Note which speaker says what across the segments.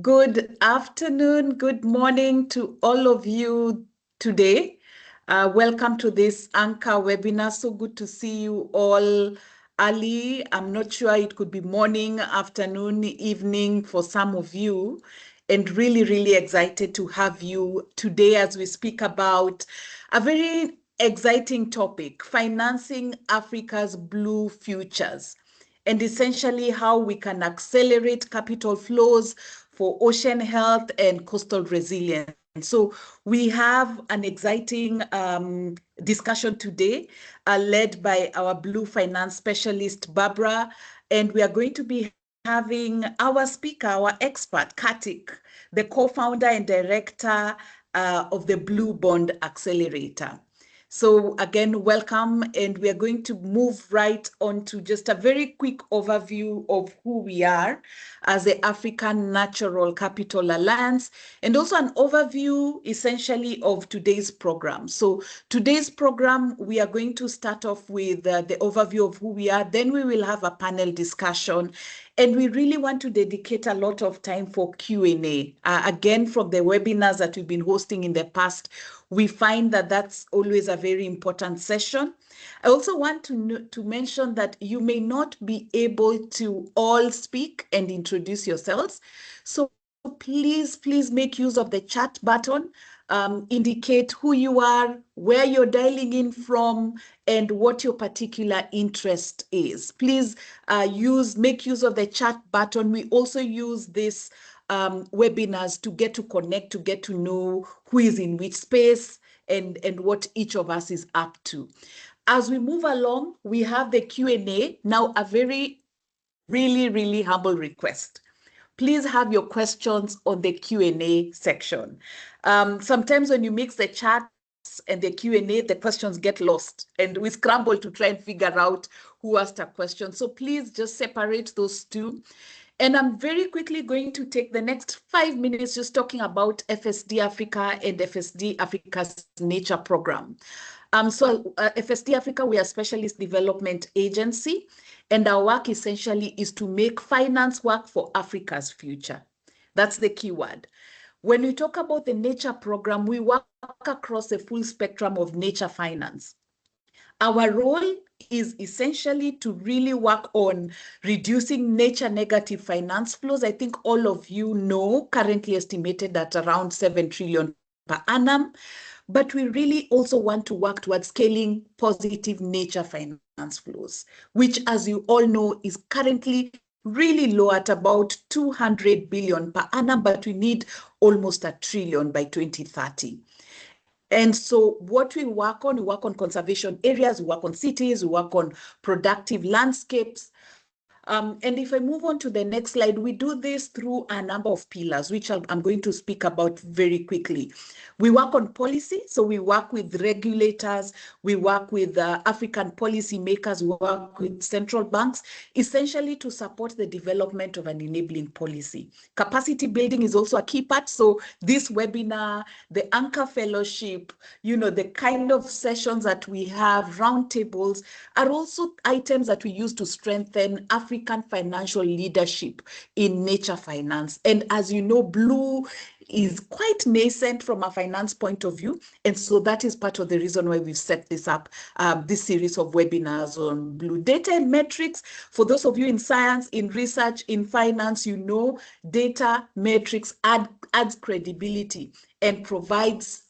Speaker 1: Good afternoon, good morning to all of you today. Welcome to this ANCA webinar. So good to see you all early. I'm not sure, it could be morning, afternoon, evening for some of you. And really excited to have you today as we speak about a very exciting topic, financing Africa's blue futures, and essentially how we can accelerate capital flows for ocean health and coastal resilience. So we have an exciting discussion today led by our Blue Finance specialist, Barbara, and we are going to be having our speaker, our expert, Kartik, the co-founder and director of the Blue Bond Accelerator. So again, welcome, and we are going to move right on to just a very quick overview of who we are as the African Natural Capital Alliance, and also an overview essentially of today's program. So today's program, we are going to start off with the overview of who we are, then we will have a panel discussion, and we really want to dedicate a lot of time for Q&A. Again, from the webinars that we've been hosting in the past, we find that that's always a very important session. I also want to mention that you may not be able to all speak and introduce yourselves. So please make use of the chat button. Indicate who you are, where you're dialing in from, and what your particular interest is. Please make use of the chat button. We also use this webinars to get to connect, to get to know who is in which space and what each of us is up to. As we move along, we have the Q&A. Now, a very really humble request. Please have your questions on the Q&A section. Sometimes when you mix the chats and the Q&A, the questions get lost, and we scramble to try and figure out who asked a question. So please just separate those two. And I'm very quickly going to take the next 5 minutes just talking about FSD Africa and FSD Africa's nature program. FSD Africa, we are a specialist development agency, and our work essentially is to make finance work for Africa's future. That's the key word. When we talk about the nature program, we work across the full spectrum of nature finance. Our role is essentially to really work on reducing nature negative finance flows. I think all of you know, currently estimated at around 7 trillion per annum. But we really also want to work towards scaling positive nature finance flows, which, as you all know, is currently really low at about 200 billion per annum, but we need almost 1 trillion by 2030. And so what we work on conservation areas, we work on cities, we work on productive landscapes. And if I move on to the next slide, we do this through a number of pillars, which I'm going to speak about very quickly. We work on policy, so we work with regulators, we work with African policy makers, we work with central banks, essentially to support the development of an enabling policy. Capacity building is also a key part. So this webinar, the ANCA fellowship, the kind of sessions that we have, roundtables, are also items that we use to strengthen African financial leadership in nature finance. And as you know, blue is quite nascent from a finance point of view. And so that is part of the reason why we've set this up, this series of webinars on blue data and metrics. For those of you in science, in research, in finance, data metrics adds credibility and provides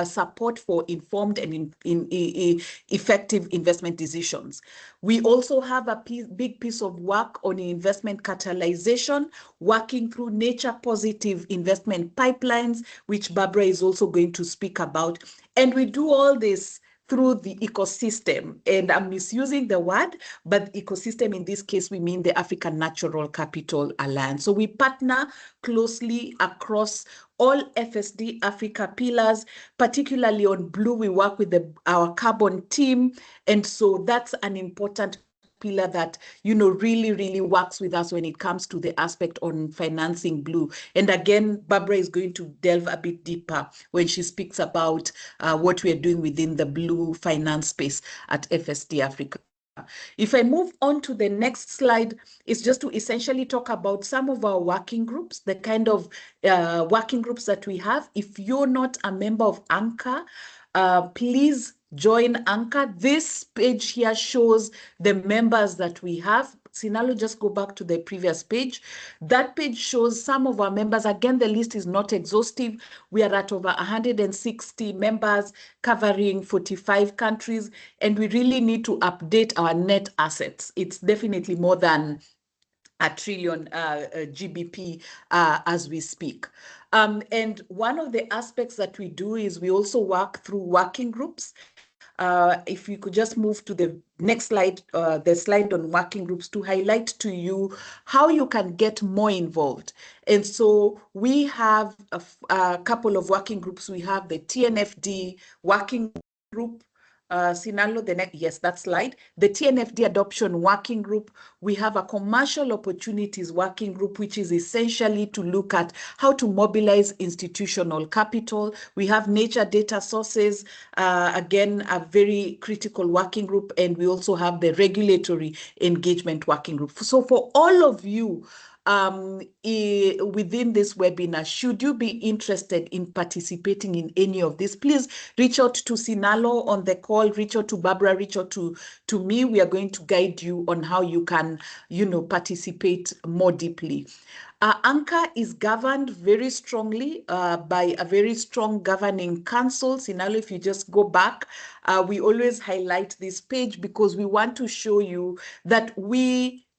Speaker 1: support for informed and effective investment decisions. We also have a big piece of work on investment catalyzation, working through nature positive investment pipelines, which Barbara is also going to speak about. And we do all this through the ecosystem. And I'm misusing the word, but ecosystem in this case, we mean the African Natural Capital Alliance. So we partner closely across all FSD Africa pillars, particularly on blue. We work with our carbon team. And so that's an important pillar that really works with us when it comes to the aspect on financing blue. And again, Barbara is going to delve a bit deeper when she speaks about what we are doing within the blue finance space at FSD Africa. If I move on to the next slide, it's just to essentially talk about some of our working groups, the kind of working groups that we have. If you're not a member of ANCA, please join ANCA. This page here shows the members that we have. Sinalo, just go back to the previous page. That page shows some of our members. Again, the list is not exhaustive. We are at over 160 members covering 45 countries, and we really need to update our net assets. It's definitely more than a trillion GBP as we speak. And one of the aspects that we do is we also work through working groups. If you could just move to the next slide, the slide on working groups, to highlight to you how you can get more involved. And so we have a couple of working groups. We have the TNFD working group. Sinalo, the next, yes, that slide. The TNFD Adoption Working Group. We have a Commercial Opportunities Working Group, which is essentially to look at how to mobilize institutional capital. We have Nature Data Sources, again, a very critical working group, and we also have the Regulatory Engagement Working Group. So for all of you, within this webinar, should you be interested in participating in any of this, please reach out to Sinalo on the call, reach out to Barbara, reach out to me. We are going to guide you on how you can, participate more deeply. ANCA is governed very strongly by a very strong governing council. Sinalo, if you just go back, we always highlight this page because we want to show you that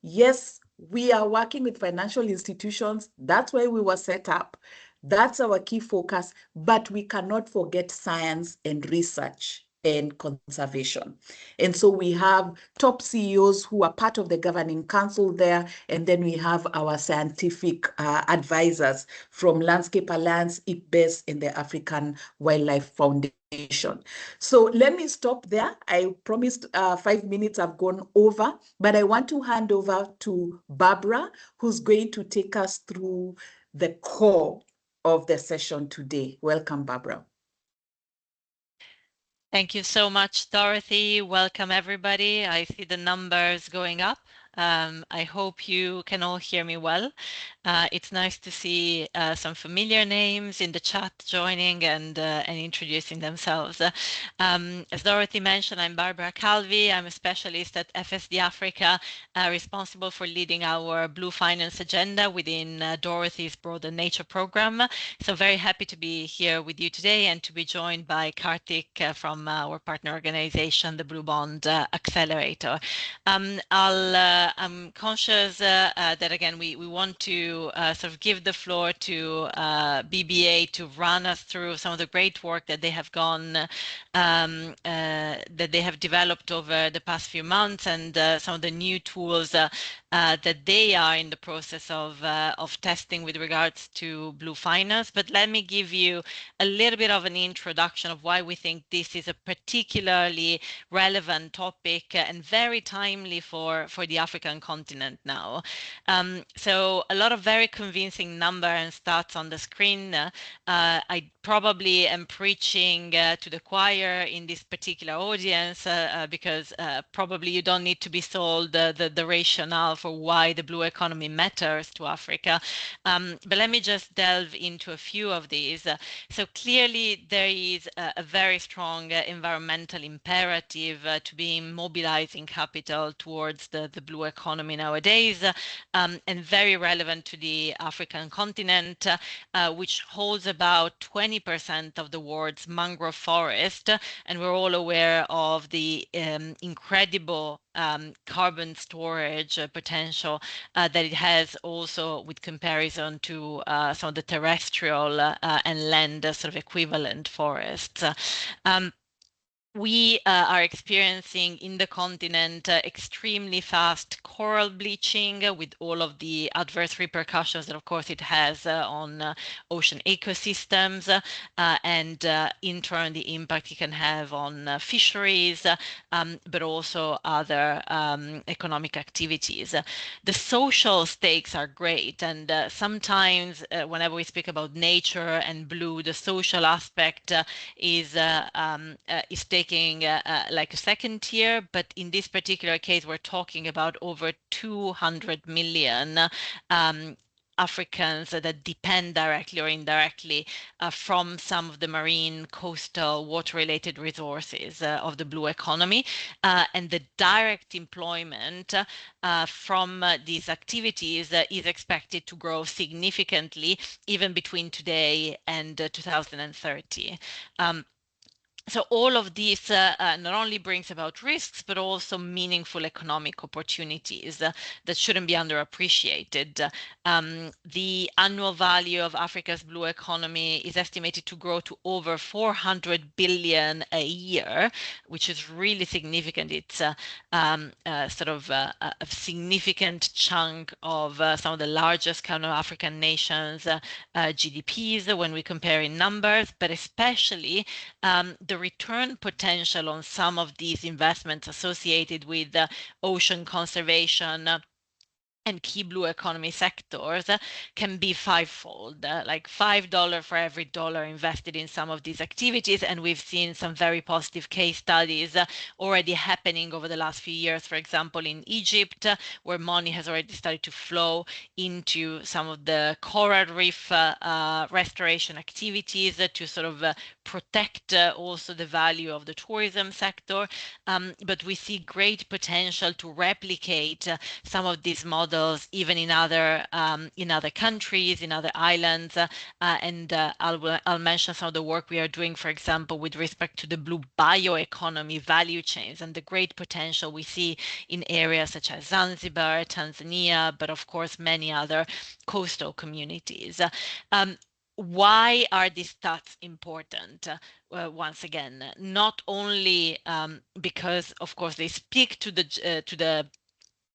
Speaker 1: yes, we are working with financial institutions. That's why we were set up. That's our key focus, but we cannot forget science and research and conservation. And so we have top CEOs who are part of the governing council there, and then we have our scientific advisors from Landscape Alliance, IPBES, and the African Wildlife Foundation. So let me stop there. I promised 5 minutes, I've gone over, but I want to hand over to Barbara, who's going to take us through the core of the session today. Welcome, Barbara.
Speaker 2: Thank you so much, Dorothy. Welcome, everybody. I see the numbers going up. I hope you can all hear me well. It's nice to see some familiar names in the chat joining and introducing themselves. As Dorothy mentioned, I'm Barbara Calvi. I'm a specialist at FSD Africa, responsible for leading our Blue Finance agenda within Dorothy's broader nature program. So very happy to be here with you today and to be joined by Karthik from our partner organization, the Blue Bond Accelerator. I'm conscious that, again, we want to sort of give the floor to BBA to run us through some of the great work that they have developed over the past few months, and some of the new tools that they are in the process of testing with regards to Blue Finance. But let me give you a little bit of an introduction of why we think this is a particularly relevant topic and very timely for the African continent now. So a lot of very convincing number and stats on the screen. I probably am preaching to the choir in this particular audience because probably you don't need to be sold the rationale for why the blue economy matters to Africa. But let me just delve into a few of these. So clearly there is a very strong environmental imperative to be mobilizing capital towards the blue economy nowadays, and very relevant to the African continent, which holds about 20% of the world's mangrove forest. And we're all aware of the incredible carbon storage potential that it has, also with comparison to some of the terrestrial and land sort of equivalent forests. We are experiencing in the continent extremely fast coral bleaching with all of the adverse repercussions that, of course, it has on ocean ecosystems and in turn the impact it can have on fisheries, but also other economic activities. The social stakes are great, and sometimes whenever we speak about nature and blue, the social aspect is taken taking like a second tier, but in this particular case, we're talking about over 200 million Africans that depend directly or indirectly from some of the marine, coastal, water-related resources of the blue economy. And the direct employment from these activities is expected to grow significantly even between today and 2030. So all of this not only brings about risks, but also meaningful economic opportunities that shouldn't be underappreciated. The annual value of Africa's blue economy is estimated to grow to over 400 billion a year, which is really significant. It's sort of a significant chunk of some of the largest kind of African nations' GDPs when we compare in numbers, but especially the return potential on some of these investments associated with ocean conservation and key blue economy sectors can be fivefold, like $5 for every dollar invested in some of these activities. And we've seen some very positive case studies already happening over the last few years, for example, in Egypt, where money has already started to flow into some of the coral reef restoration activities to sort of protect also the value of the tourism sector. But we see great potential to replicate some of these models even in other countries, in other islands, and I'll mention some of the work we are doing, for example, with respect to the blue bioeconomy value chains and the great potential we see in areas such as Zanzibar, Tanzania, but of course many other coastal communities. Why are these stats important? Once again, not only because, of course, they speak to the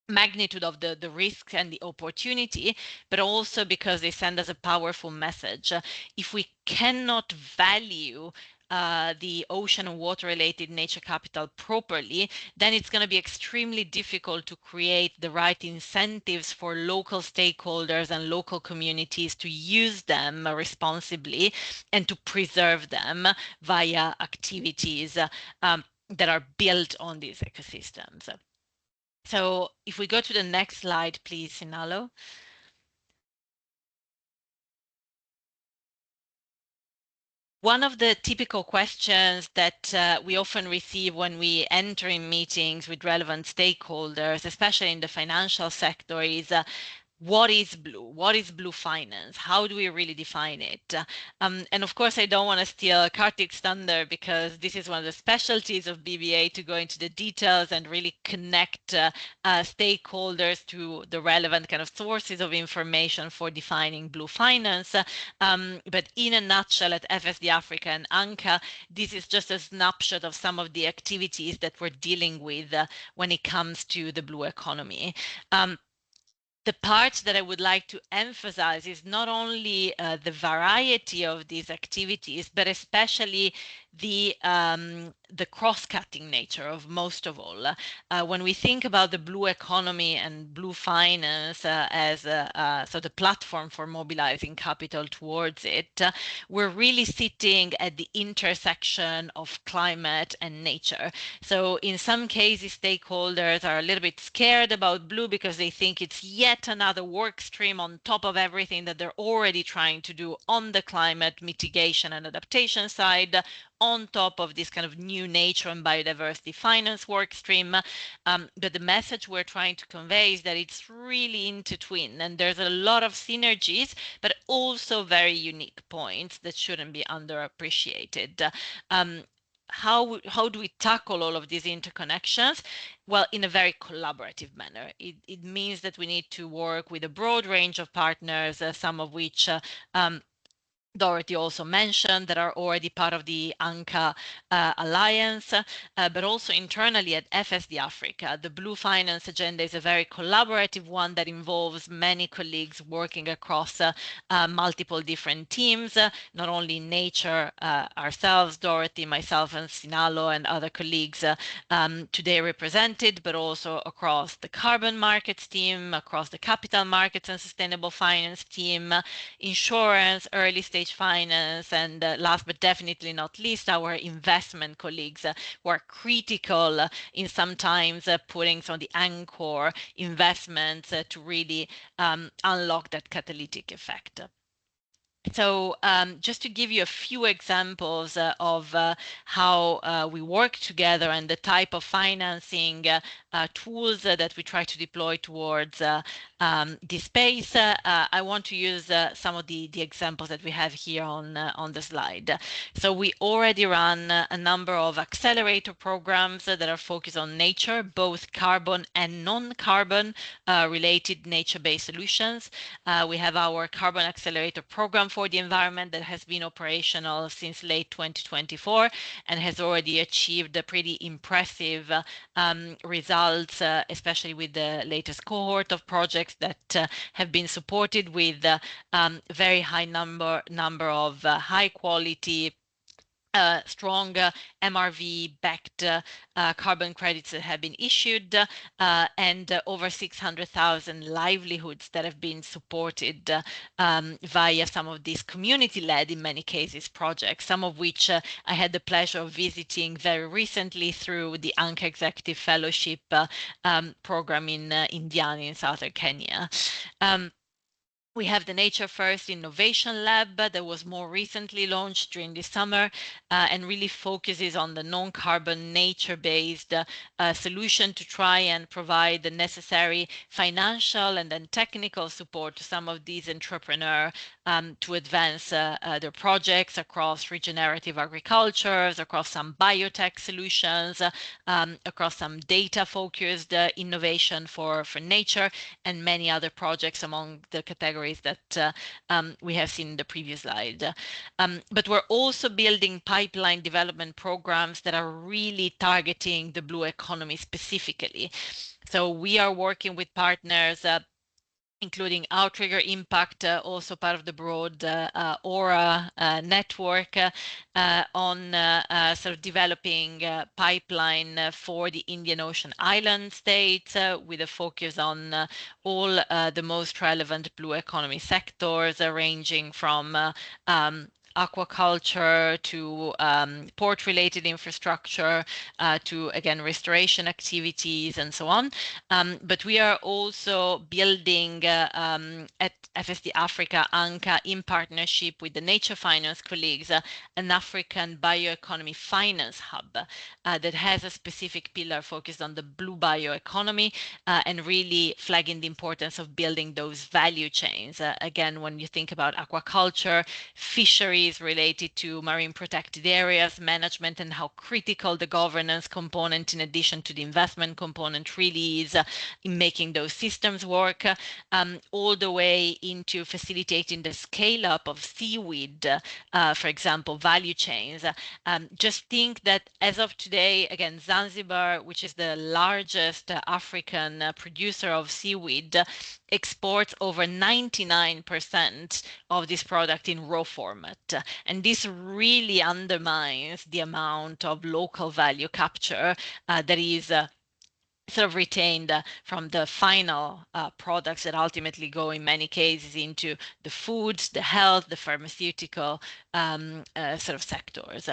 Speaker 2: magnitude of the risk and the opportunity, but also because they send us a powerful message. If we cannot value the ocean and water related nature capital properly, then it's going to be extremely difficult to create the right incentives for local stakeholders and local communities to use them responsibly and to preserve them via activities that are built on these ecosystems. So if we go to the next slide, please, Sinalo. One of the typical questions that we often receive when we enter in meetings with relevant stakeholders, especially in the financial sector, is what is blue? What is blue finance? How do we really define it? And of course, I don't want to steal Kartik's thunder because this is one of the specialties of BBA to go into the details and really connect stakeholders to the relevant kind of sources of information for defining blue finance. But in a nutshell, at FSD Africa and ANCA, this is just a snapshot of some of the activities that we're dealing with when it comes to the blue economy. The part that I would like to emphasize is not only the variety of these activities, but especially the cross-cutting nature of most of all. When we think about the blue economy and blue finance as a sort of platform for mobilizing capital towards it, we're really sitting at the intersection of climate and nature. So in some cases, stakeholders are a little bit scared about blue because they think it's yet another work stream on top of everything that they're already trying to do on the climate mitigation and adaptation side, on top of this kind of new nature and biodiversity finance work stream. But the message we're trying to convey is that it's really intertwined and there's a lot of synergies, but also very unique points that shouldn't be underappreciated. How do we tackle all of these interconnections? Well, in a very collaborative manner. It means that we need to work with a broad range of partners, some of which Dorothy also mentioned that are already part of the ANCA Alliance, but also internally at FSD Africa. The Blue Finance Agenda is a very collaborative one that involves many colleagues working across multiple different teams, not only in nature, ourselves, Dorothy, myself, and Sinalo, and other colleagues today represented, but also across the carbon markets team, across the capital markets and sustainable finance team, insurance, early stage climate finance, and last but definitely not least, our investment colleagues who are critical in sometimes putting some of the anchor investments to really unlock that catalytic effect. So just to give you a few examples of how we work together and the type of financing tools that we try to deploy towards this space, I want to use some of the examples that we have here on the slide. So we already run a number of accelerator programs that are focused on nature, both carbon and non-carbon related nature-based solutions. We have our Carbon Accelerator Program for the environment that has been operational since late 2024 and has already achieved a pretty impressive results, especially with the latest cohort of projects that have been supported with very high number of high quality strong MRV-backed carbon credits that have been issued, and over 600,000 livelihoods that have been supported via some of these community-led, in many cases, projects, some of which I had the pleasure of visiting very recently through the ANCA Executive Fellowship program in Indiana in southern Kenya. We have the Nature First Innovation Lab that was more recently launched during the summer and really focuses on the non-carbon nature-based solution to try and provide the necessary financial and then technical support to some of these entrepreneurs to advance their projects across regenerative agricultures, across some biotech solutions, across some data-focused innovation for nature, and many other projects among the categories that we have seen in the previous slide. But we're also building pipeline development programs that are really targeting the blue economy specifically. So we are working with partners including Outrigger Impact, also part of the broad Aura network, on sort of developing pipeline for the Indian Ocean island states with a focus on all the most relevant blue economy sectors, ranging from aquaculture to port-related infrastructure to, again, restoration activities and so on. But we are also building at FSD Africa ANCA in partnership with the Nature Finance colleagues an African bioeconomy finance hub that has a specific pillar focused on the blue bioeconomy and really flagging the importance of building those value chains. Again, when you think about aquaculture, fisheries related to marine protected areas management, and how critical the governance component in addition to the investment component really is in making those systems work, all the way into facilitating the scale up of seaweed, for example, value chains. Just think that as of today, again, Zanzibar, which is the largest African producer of seaweed, exports over 99% of this product in raw format. And this really undermines the amount of local value capture that is sort of retained from the final products that ultimately go in many cases into the foods, the health, the pharmaceutical sort of sectors.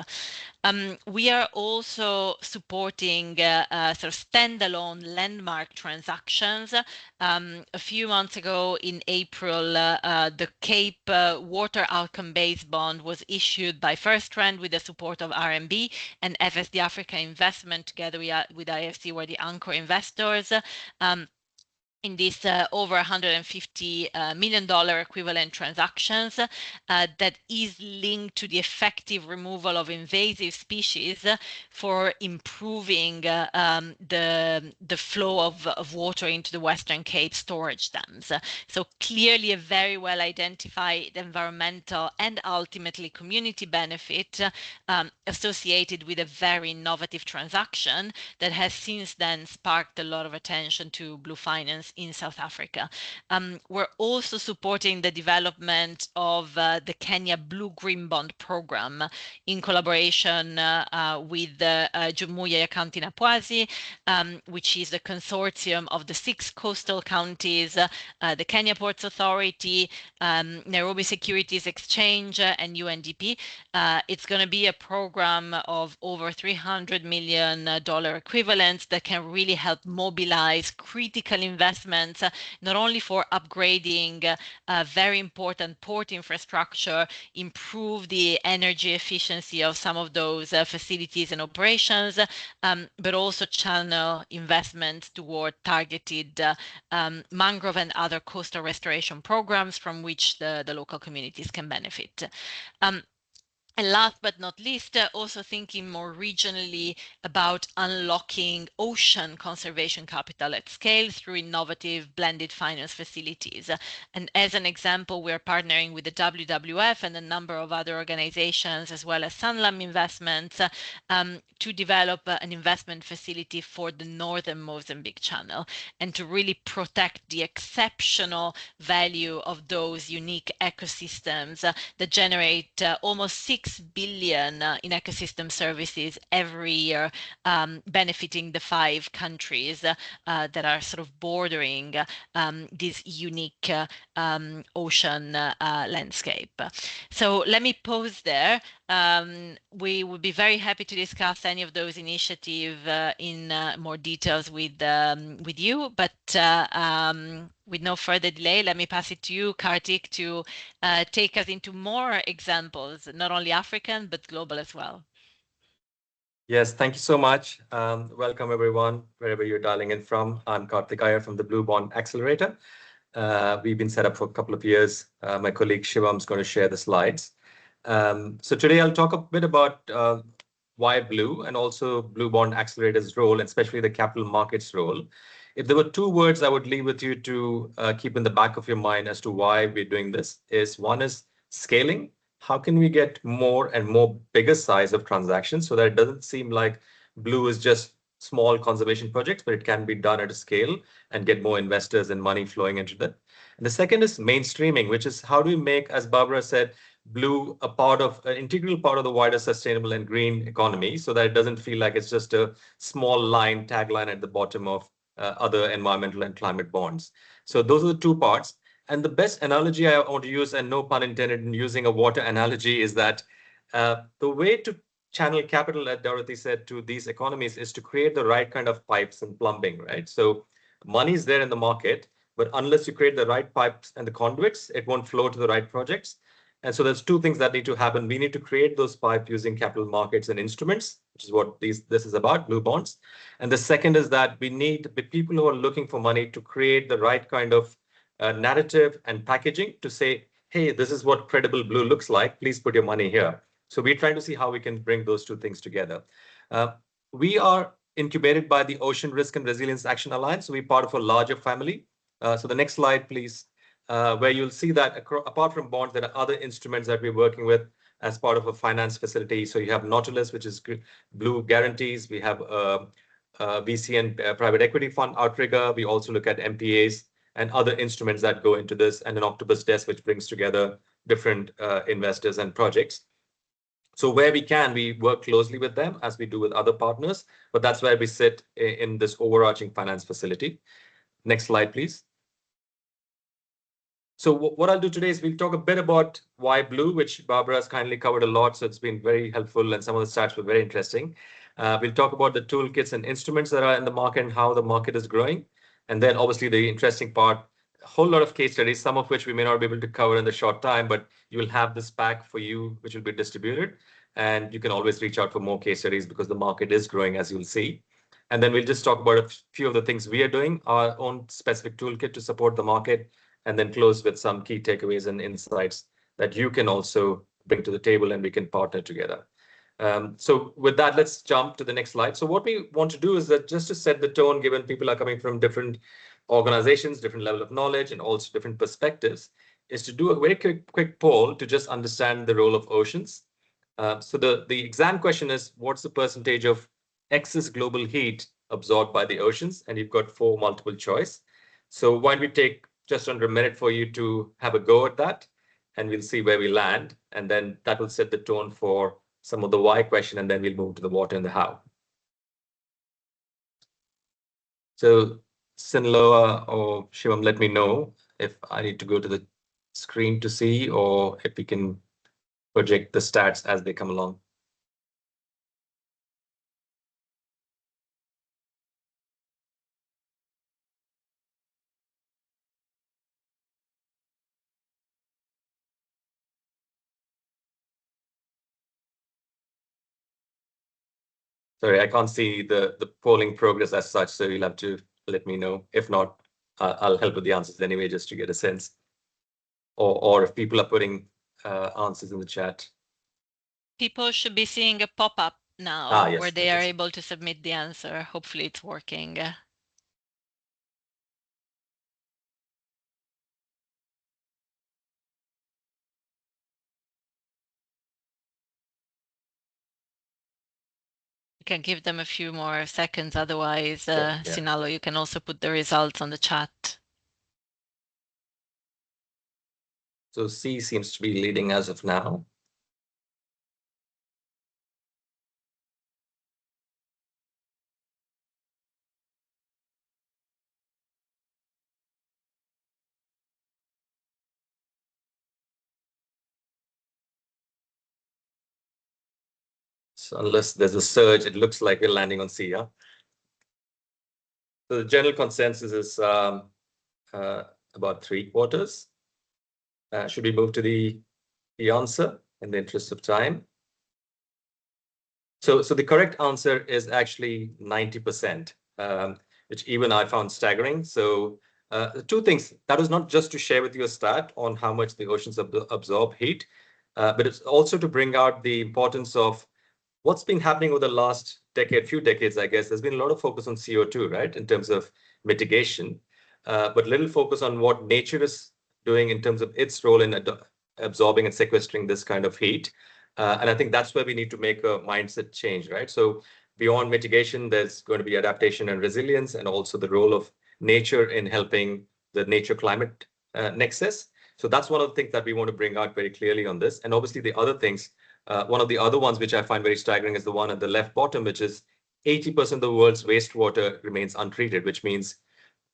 Speaker 2: We are also supporting sort of standalone landmark transactions. A few months ago in April, the Cape Water Outcome-Based Bond was issued by First Trend with the support of RMB and FSD Africa Investment together with IFC were the anchor investors. In this over $150 million equivalent transactions that is linked to the effective removal of invasive species for improving the flow of water into the Western Cape storage dams. So clearly a very well identified environmental and ultimately community benefit associated with a very innovative transaction that has since then sparked a lot of attention to blue finance finance in South Africa. We're also supporting the development of the Kenya Blue-Green Bond Program in collaboration with Jumuiya ya Kaunti Napwazi, which is a consortium of the 6 coastal counties, the Kenya Ports Authority, Nairobi Securities Exchange, and UNDP. It's going to be a program of over $300 million equivalents that can really help mobilize critical investments, not only for upgrading very important port infrastructure, improve the energy efficiency of some of those facilities and operations, but also channel investments toward targeted mangrove and other coastal restoration programs from which the local communities can benefit. And last but not least, also thinking more regionally about unlocking ocean conservation capital at scale through innovative blended finance facilities. And as an example, we're partnering with the WWF and a number of other organizations, as well as Sanlam Investments, to develop an investment facility for the northern Mozambique Channel and to really protect the exceptional value of those unique ecosystems that generate almost 6 billion in ecosystem services every year, benefiting the 5 countries that are sort of bordering this unique ocean landscape. So let me pause there. We would be very happy to discuss any of those initiatives in more details with you, but with no further delay, let me pass it to you, Kartik, to take us into more examples, not only African, but global as well.
Speaker 3: Yes, thank you so much. Welcome, everyone, wherever you're dialing in from. I'm Kartik Iyer from the Blue Bond Accelerator. We've been set up for a couple of years. My colleague Shivam is going to share the slides. So today I'll talk a bit about why Blue and also Blue Bond Accelerator's role, and especially the capital markets role. If there were 2 words I would leave with you to keep in the back of your mind as to why we're doing this, is one is scaling. How can we get more and more bigger size of transactions so that it doesn't seem like Blue is just small conservation projects, but it can be done at a scale and get more investors and money flowing into that. And the second is mainstreaming, which is how do we make, as Barbara said, Blue a part of an integral part of the wider sustainable and green economy, so that it doesn't feel like it's just a small line, tagline at the bottom of other environmental and climate bonds. So those are the 2 parts. And the best analogy I want to use, and no pun intended in using a water analogy, is that the way to channel capital, as Dorothy said, to these economies is to create the right kind of pipes and plumbing, right? So money is there in the market, but unless you create the right pipes and the conduits, it won't flow to the right projects. And so there's 2 things that need to happen. We need to create those pipes using capital markets and instruments, which is what this is about, blue bonds. And the second is that we need the people who are looking for money to create the right kind of narrative and packaging to say, hey, this is what credible blue looks like. Please put your money here. So we're trying to see how we can bring those 2 things together. We are incubated by the Ocean Risk and Resilience Action Alliance. So we're part of a larger family. So the next slide, please, where you'll see that apart from bonds, there are other instruments that we're working with as part of a finance facility. So you have Nautilus, which is blue guarantees. We have VC and private equity fund outrigger. We also look at MPAs and other instruments that go into this, and an Octopus desk, which brings together different investors and projects. So where we can, we work closely with them as we do with other partners, but that's where we sit in this overarching finance facility. Next slide, please. So what I'll do today is we'll talk a bit about why Blue, which Barbara has kindly covered a lot, so it's been very helpful, and some of the stats were very interesting. We'll talk about the toolkits and instruments that are in the market and how the market is growing. And then obviously the interesting part, a whole lot of case studies, some of which we may not be able to cover in the short time, but you will have this pack for you, which will be distributed. And you can always reach out for more case studies because the market is growing, as you'll see. And then we'll just talk about a few of the things we are doing, our own specific toolkit to support the market, and then close with some key takeaways and insights that you can also bring to the table and we can partner together. So with that, let's jump to the next slide. So what we want to do is that just to set the tone, given people are coming from different organizations, different level of knowledge, and also different perspectives, is to do a very quick poll to just understand the role of oceans. So the exam question is, what's the percentage of excess global heat absorbed by the oceans? And you've got 4 multiple choice. So why don't we take just under a minute for you to have a go at that, and we'll see where we land, and then that will set the tone for some of the why question, and then we'll move to the what and the how. So Sinloa or Shivam, let me know if I need to go to the screen to see, or if we can project the stats as they come along. Sorry, I can't see the polling progress as such, so you'll have to let me know. If not, I'll help with the answers anyway, just to get a sense. Or if people are putting answers in the chat.
Speaker 2: People should be seeing a pop-up now
Speaker 3: Yes,
Speaker 2: where they are able to submit the answer. Hopefully it's working. You can give them a few more seconds, otherwise, Sinalo, you can also put the results on the chat.
Speaker 3: So C seems to be leading as of now. So unless there's a surge, it looks like we're landing on C, yeah? So the general consensus is about 3/4. Should we move to the answer in the interest of time? So the correct answer is actually 90%, which even I found staggering. So two things. That was not just to share with you a stat on how much the oceans absorb heat, but it's also to bring out the importance of what's been happening over the last decade, few decades, I guess. There's been a lot of focus on CO2, right, in terms of mitigation, but little focus on what nature is doing in terms of its role in absorbing and sequestering this kind of heat. And I think that's where we need to make a mindset change, right? So beyond mitigation, there's going to be adaptation and resilience, and also the role of nature in helping the nature climate nexus. So that's one of the things that we want to bring out very clearly on this. And obviously the other things, one of the other ones which I find very staggering is the one at the left bottom, which is 80% of the world's wastewater remains untreated, which means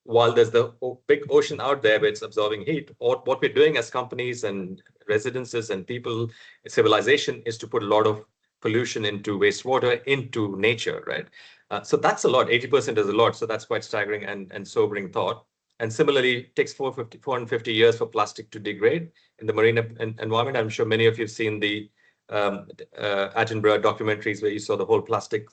Speaker 3: while there's the big ocean out there where it's absorbing heat, or what we're doing as companies and residences and people, civilization, is to put a lot of pollution into wastewater, into nature, right? So that's a lot. 80% is a lot. So that's quite staggering and sobering thought. And similarly, it takes 450 years for plastic to degrade in the marine environment. I'm sure many of you have seen the Attenborough documentaries where you saw the whole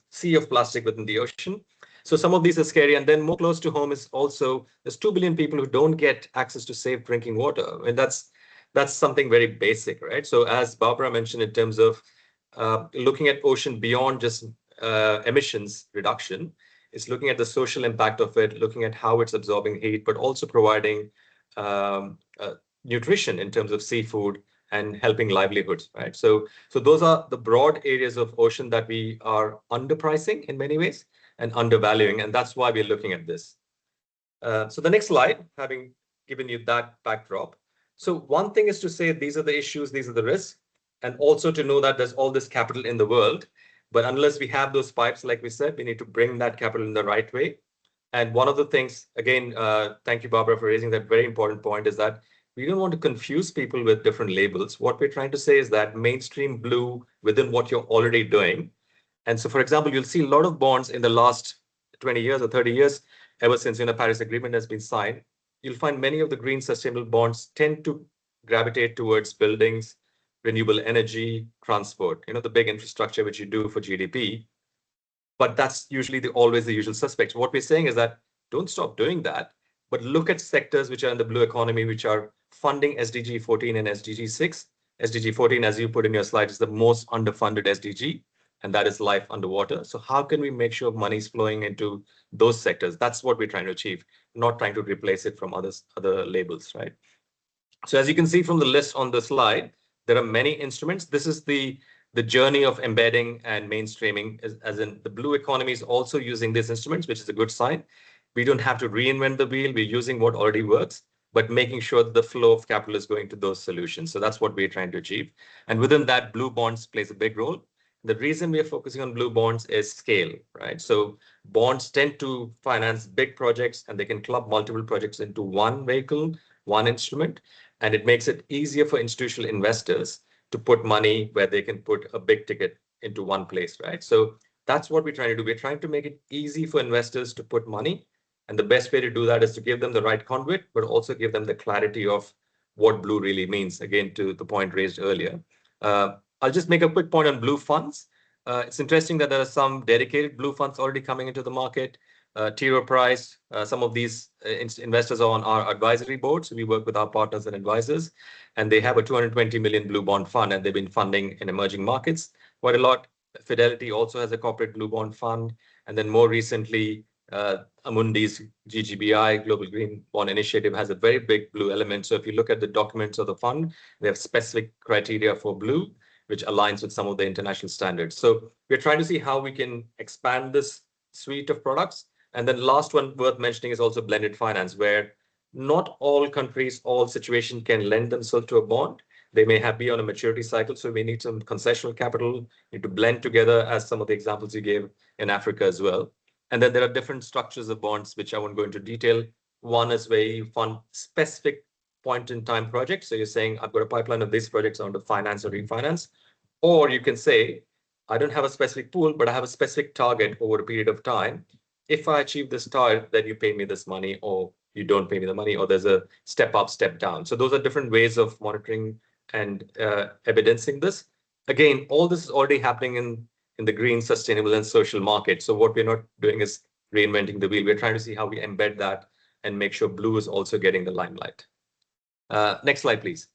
Speaker 3: sea of plastic within the ocean. So some of these are scary. And then more close to home is also there's 2 billion people who don't get access to safe drinking water. I mean, that's something very basic, right? So as Barbara mentioned, in terms of looking at ocean beyond just emissions reduction, it's looking at the social impact of it, looking at how it's absorbing heat, but also providing nutrition in terms of seafood and helping livelihoods, right? So those are the broad areas of ocean that we are underpricing in many ways and undervaluing, and that's why we're looking at this. So the next slide, having given you that backdrop. So one thing is to say these are the issues, these are the risks, and also to know that there's all this capital in the world. But unless we have those pipes, like we said, we need to bring that capital in the right way. And one of the things, again, thank you, Barbara, for raising that very important point, is that we don't want to confuse people with different labels. What we're trying to say is that mainstream blue within what you're already doing. And so, for example, you'll see a lot of bonds in the last 20 years or 30 years, ever since Paris Agreement has been signed. You'll find many of the green sustainable bonds tend to gravitate towards buildings, renewable energy, transport, the big infrastructure which you do for GDP. But that's usually always the usual suspects. What we're saying is that don't stop doing that, but look at sectors which are in the blue economy, which are funding SDG 14 and SDG 6. SDG 14, as you put in your slide, is the most underfunded SDG, and that is life underwater. So how can we make sure money is flowing into those sectors? That's what we're trying to achieve, not trying to replace it from other labels, right? So as you can see from the list on the slide, there are many instruments. This is the journey of embedding and mainstreaming, as in the blue economy is also using these instruments, which is a good sign. we don't have to reinvent the wheel. We're using what already works, but making sure that the flow of capital is going to those solutions. So that's what we're trying to achieve. And within that, blue bonds plays a big role. The reason we are focusing on blue bonds is scale, right? So bonds tend to finance big projects, and they can club multiple projects into one vehicle, one instrument, and it makes it easier for institutional investors to put money where they can put a big ticket into one place, right? So that's what we're trying to do. We're trying to make it easy for investors to put money. And the best way to do that is to give them the right conduit, but also give them the clarity of what blue really means. Again, to the point raised earlier. I'll just make a quick point on blue funds. It's interesting that there are some dedicated blue funds already coming into the market. T. Rowe Price, some of these investors are on our advisory board. So we work with our partners and advisors, and they have a 220 million blue bond fund, and they've been funding in emerging markets quite a lot. Fidelity also has a corporate blue bond fund. And then more recently, Amundi's GGBI, Global Green Bond Initiative, has a very big blue element. So if you look at the documents of the fund, they have specific criteria for blue, which aligns with some of the international standards. So we're trying to see how we can expand this suite of products. And then last one worth mentioning is also blended finance, where not all countries, all situations can lend themselves to a bond. They may be on a maturity cycle, so we need some concessional capital, need to blend together, as some of the examples you gave in Africa as well. And then there are different structures of bonds, which I won't go into detail. One is where you fund specific point in time projects. So you're saying, I've got a pipeline of these projects I want to finance or refinance. Or you can say, I don't have a specific pool, but I have a specific target over a period of time. If I achieve this target, then you pay me this money, or you don't pay me the money, or there's a step up, step down. So those are different ways of monitoring and evidencing this. Again, all this is already happening in the green, sustainable, and social market. So what we're not doing is reinventing the wheel. We're trying to see how we embed that and make sure blue is also getting the limelight. Next slide, please.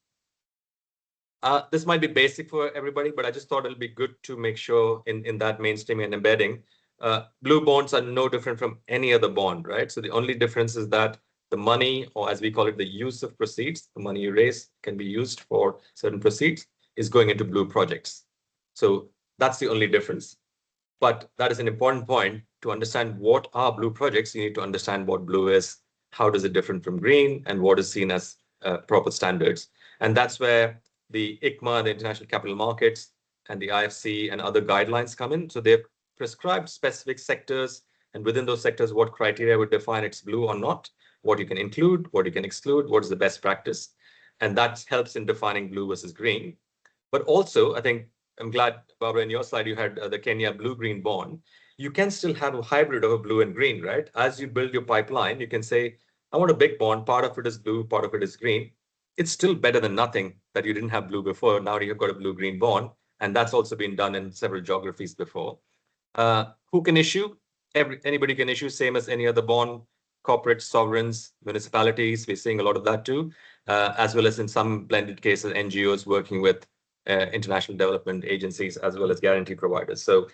Speaker 3: This might be basic for everybody, but I just thought it'll be good to make sure in that mainstreaming and embedding, blue bonds are no different from any other bond, right? So the only difference is that the money, or as we call it, the use of proceeds, the money you raise can be used for certain proceeds, is going into blue projects. So that's the only difference. But that is an important point. To understand what are blue projects, you need to understand what blue is, how does it differ from green, and what is seen as proper standards. And that's where the ICMA, the International Capital Markets, and the IFC and other guidelines come in. So they've prescribed specific sectors, and within those sectors, what criteria would define it's blue or not, what you can include, what you can exclude, what is the best practice. And that helps in defining blue versus green. But also, I think, I'm glad, Barbara, in your slide, you had the Kenya blue-green bond. You can still have a hybrid of a blue and green, right? As you build your pipeline, you can say, I want a big bond, part of it is blue, part of it is green. It's still better than nothing that you didn't have blue before. Now you've got a blue-green bond, and that's also been done in several geographies before. Who can issue? Anybody can issue, same as any other bond. Corporates, sovereigns, municipalities, we're seeing a lot of that too, as well as in some blended cases, NGOs working with international development agencies, as well as guarantee providers. So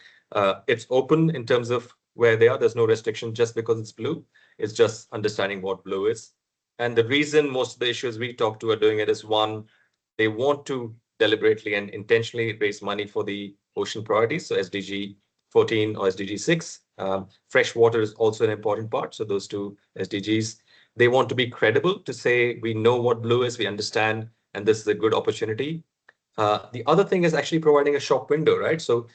Speaker 3: it's open in terms of where they are. There's no restriction just because it's blue. It's just understanding what blue is. And the reason most of the issues we talk to are doing it is, one, they want to deliberately and intentionally raise money for the ocean priorities. So SDG 14 or SDG 6. Fresh water is also an important part. So those two SDGs, they want to be credible to say, we know what blue is, we understand, and this is a good opportunity. The other thing is actually providing a shop window, right? So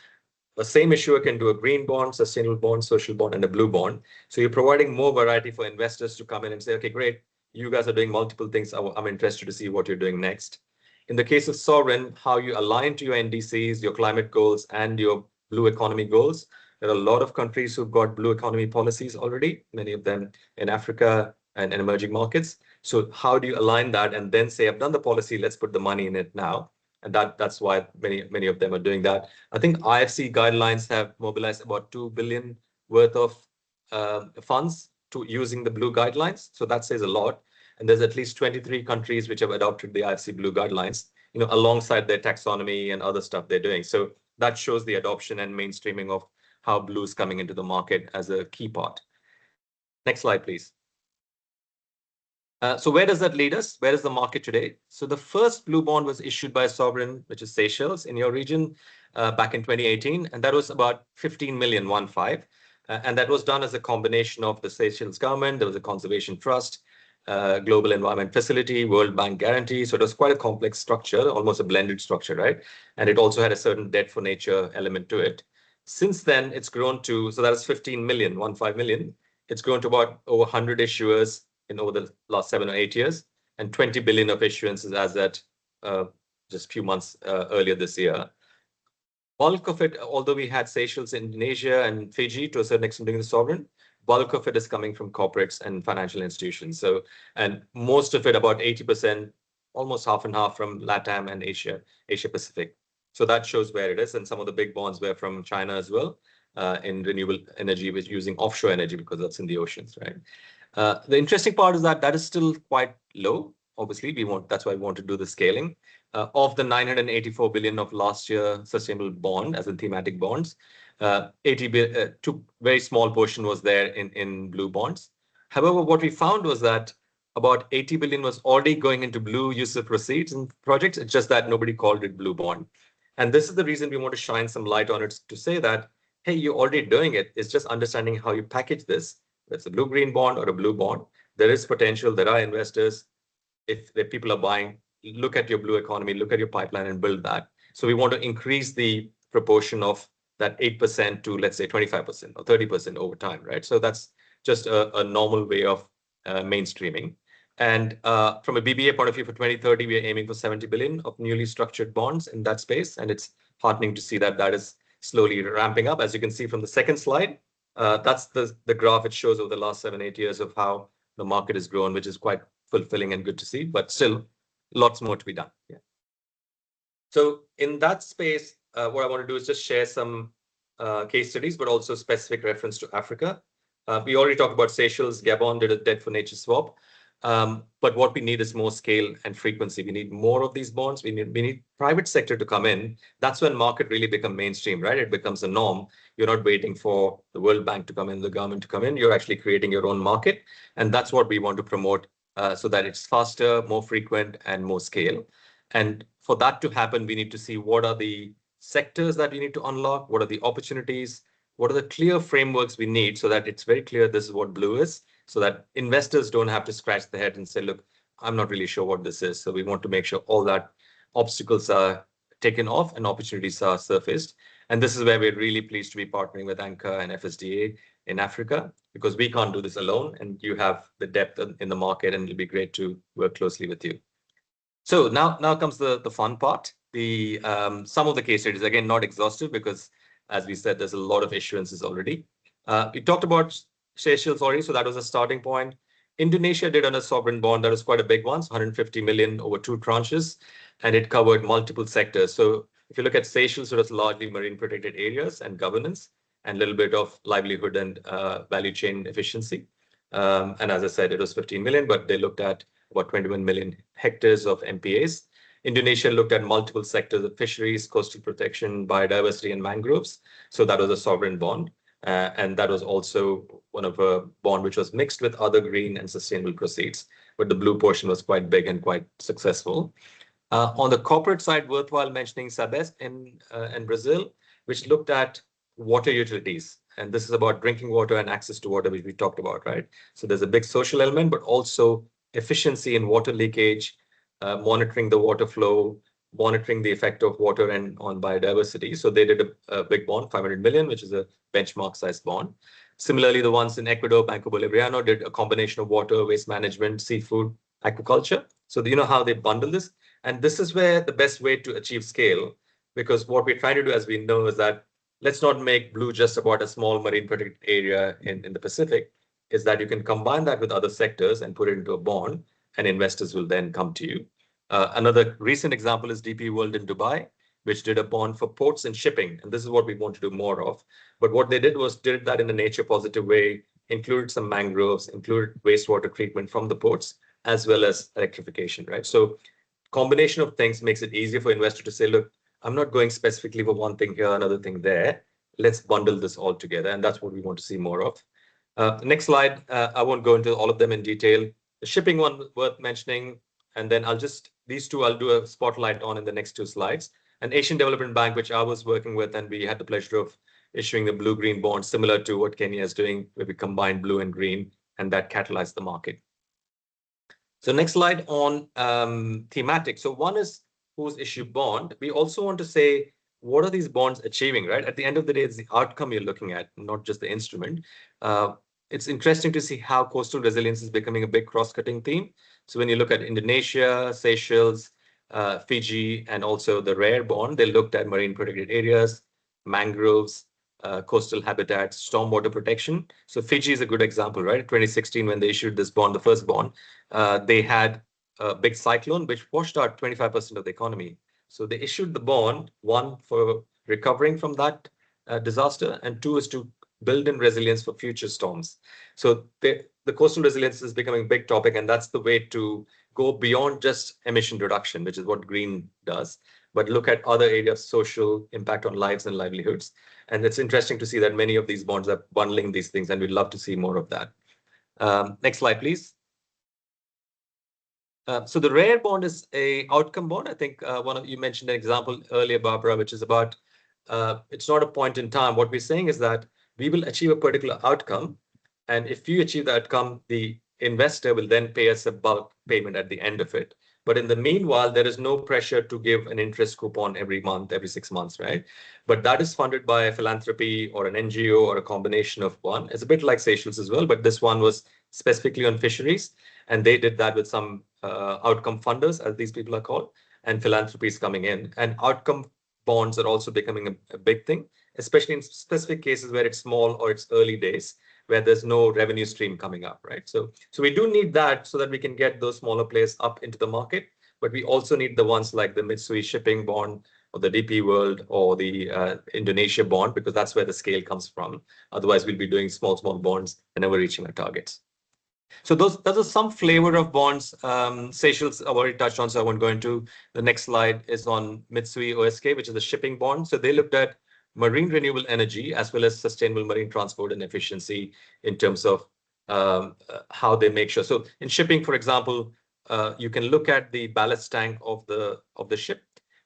Speaker 3: the same issuer can do a green bond, sustainable bond, social bond, and a blue bond. So you're providing more variety for investors to come in and say, okay, great, you guys are doing multiple things. I'm interested to see what you're doing next. In the case of sovereign, how you align to your NDCs, your climate goals, and your blue economy goals. There are a lot of countries who've got blue economy policies already, many of them in Africa and in emerging markets. So how do you align that and then say, I've done the policy, let's put the money in it now. And that's why many of them are doing that. I think IFC guidelines have mobilized about 2 billion worth of funds to using the blue guidelines. So that says a lot. And there's at least 23 countries which have adopted the IFC blue guidelines, alongside their taxonomy and other stuff they're doing. So that shows the adoption and mainstreaming of how blue is coming into the market as a key part. Next slide, please. So where does that lead us? Where is the market today? So the first blue bond was issued by a sovereign, which is Seychelles in your region, back in 2018. And that was about 15 million, 1.5. And that was done as a combination of the Seychelles government. There was a conservation trust, Global Environment Facility, World Bank guarantee. So it was quite a complex structure, almost a blended structure, right? And it also had a certain debt for nature element to it. Since then, it's grown to, so that was 15 million, 15 million. It's grown to about over 100 issuers in over the last 7 or 8 years, and 20 billion of issuances as at just a few months earlier this year. Bulk of it, although we had Seychelles, Indonesia, and Fiji to a certain extent being the sovereign, bulk of it is coming from corporates and financial institutions. So, and most of it, about 80%, almost half and half from LATAM and Asia Pacific. So that shows where it is. And some of the big bonds were from China as well, in renewable energy, with using offshore energy because that's in the oceans, right? The interesting part is that that is still quite low. Obviously, that's why we want to do the scaling. Of the 984 billion of last year sustainable bond, as in thematic bonds, 2 very small portion was there in blue bonds. However, what we found was that about 80 billion was already going into blue use of proceeds and projects. It's just that nobody called it blue bond. And this is the reason we want to shine some light on it to say that, hey, you're already doing it. It's just understanding how you package this. It's a blue-green bond or a blue bond. There is potential. There are investors. If people are buying, look at your blue economy, look at your pipeline and build that. So we want to increase the proportion of that 8% to, let's say, 25% or 30% over time, right? So that's just a normal way of mainstreaming. And from a BBA point of view, for 2030, we are aiming for 70 billion of newly structured bonds in that space. And it's heartening to see that that is slowly ramping up. As you can see from the second slide, that's the graph it shows over the last 7, 8 years of how the market has grown, which is quite fulfilling and good to see, but still lots more to be done. Yeah. So in that space, what I want to do is just share some case studies, but also specific reference to Africa. We already talked about Seychelles, Gabon did a debt for nature swap. But what we need is more scale and frequency. We need more of these bonds. We need private sector to come in. That's when market really become mainstream, right? It becomes a norm. You're not waiting for the World Bank to come in, the government to come in. You're actually creating your own market. And that's what we want to promote so that it's faster, more frequent, and more scale. And for that to happen, we need to see what are the sectors that we need to unlock, what are the opportunities, what are the clear frameworks we need so that it's very clear this is what blue is, so that investors don't have to scratch their head and say, look, I'm not really sure what this is. So we want to make sure all that obstacles are taken off and opportunities are surfaced. And this is where we're really pleased to be partnering with ANCA and FSDA in Africa, because we can't do this alone. And you have the depth in the market, and it'll be great to work closely with you. So now comes the fun part. Some of the case studies, again, not exhaustive, because as we said, there's a lot of issuances already. We talked about Seychelles already, so that was a starting point. Indonesia did on a sovereign bond that was quite a big one, so 150 million over 2 tranches, and it covered multiple sectors. So if you look at Seychelles, it was largely marine protected areas and governance, and a little bit of livelihood and value chain efficiency. And as I said, it was 15 million, but they looked at about 21 million hectares of MPAs. Indonesia looked at multiple sectors of fisheries, coastal protection, biodiversity, and mangroves. So that was a sovereign bond. And that was also one of a bond which was mixed with other green and sustainable proceeds. But the blue portion was quite big and quite successful. On the corporate side, worthwhile mentioning Sabes in Brazil, which looked at water utilities. And this is about drinking water and access to water, which we talked about, right? So there's a big social element, but also efficiency in water leakage, monitoring the water flow, monitoring the effect of water and on biodiversity. So they did a big bond, 500 million, which is a benchmark sized bond. Similarly, the ones in Ecuador, Banco Bolivariano, did a combination of water, waste management, seafood, aquaculture. So you know how they bundle this. And this is where the best way to achieve scale, because what we're trying to do, as we know, is that let's not make blue just about a small marine protected area in the Pacific, is that you can combine that with other sectors and put it into a bond, and investors will then come to you. Another recent example is DP World in Dubai, which did a bond for ports and shipping. And this is what we want to do more of. But what they did was did that in a nature positive way, included some mangroves, included wastewater treatment from the ports, as well as electrification, right? So combination of things makes it easier for investor to say, look, I'm not going specifically for one thing here, another thing there. Let's bundle this all together. And that's what we want to see more of. Next slide. I won't go into all of them in detail. The shipping one worth mentioning, and then these two I'll do a spotlight on in the next 2 slides. An Asian Development Bank, which I was working with, and we had the pleasure of issuing the blue-green bond, similar to what Kenya is doing, where we combine blue and green, and that catalyzed the market. So next slide on thematic. So one is who's issued bond. We also want to say, what are these bonds achieving, right? At the end of the day, it's the outcome you're looking at, not just the instrument. It's interesting to see how coastal resilience is becoming a big cross-cutting theme. So when you look at Indonesia, Seychelles, Fiji, and also the rare bond, they looked at marine protected areas, mangroves, coastal habitats, stormwater protection. So Fiji is a good example, right? 2016, when they issued this bond, the first bond, they had a big cyclone which washed out 25% of the economy. So they issued the bond, one for recovering from that disaster, and two is to build in resilience for future storms. So the coastal resilience is becoming a big topic, and that's the way to go beyond just emission reduction, which is what green does, but look at other areas, social impact on lives and livelihoods. And it's interesting to see that many of these bonds are bundling these things, and we'd love to see more of that. Next slide, please. So the rare bond is a outcome bond. I think one of you mentioned an example earlier, Barbara, which is about it's not a point in time. What we're saying is that we will achieve a particular outcome, and if you achieve the outcome, the investor will then pay us a bulk payment at the end of it. But in the meanwhile, there is no pressure to give an interest coupon every month, every 6 months, right? But that is funded by a philanthropy or an NGO or a combination of one. It's a bit like Seychelles as well, but this one was specifically on fisheries. And they did that with some outcome funders, as these people are called, and philanthropies coming in. And outcome bonds are also becoming a big thing, especially in specific cases where it's small or it's early days, where there's no revenue stream coming up, right? So we do need that so that we can get those smaller players up into the market, but we also need the ones like the Mitsui shipping bond or the DP World or the Indonesia bond, because that's where the scale comes from. Otherwise, we'll be doing small bonds and never reaching our targets. So those are some flavor of bonds. Seychelles I've already touched on, so I won't go into. The next slide is on Mitsui OSK, which is the shipping bond. So they looked at marine renewable energy as well as sustainable marine transport and efficiency in terms of how they make sure. So in shipping, for example, you can look at the ballast tank of the ship,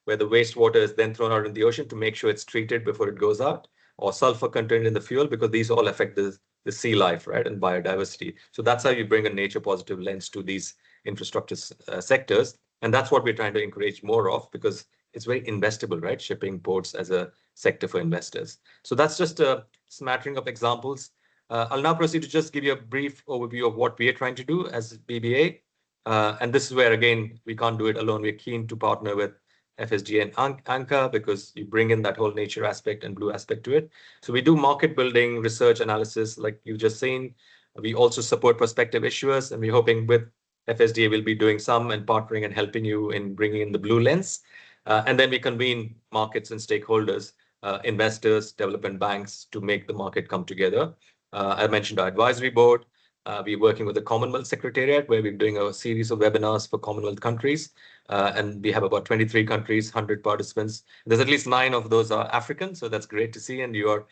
Speaker 3: where the wastewater is then thrown out in the ocean to make sure it's treated before it goes out, or sulfur contained in the fuel, because these all affect the sea life, right, and biodiversity. So that's how you bring a nature positive lens to these infrastructure sectors. And that's what we're trying to encourage more of, because it's very investable, right? Shipping, ports as a sector for investors. So that's just a smattering of examples. I'll now proceed to just give you a brief overview of what we are trying to do as BBA. And this is where, again, we can't do it alone. We're keen to partner with FSG and ANCA, because you bring in that whole nature aspect and blue aspect to it. So we do market building, research analysis, like you've just seen. We also support prospective issuers, and we're hoping with FSDA we'll be doing some and partnering and helping you in bringing in the blue lens. And then we convene markets and stakeholders, investors, development banks, to make the market come together. I mentioned our advisory board. We're working with the Commonwealth Secretariat, where we're doing a series of webinars for Commonwealth countries. And we have about 23 countries, 100 participants. There's at least 9 of those are African, so that's great to see. And you are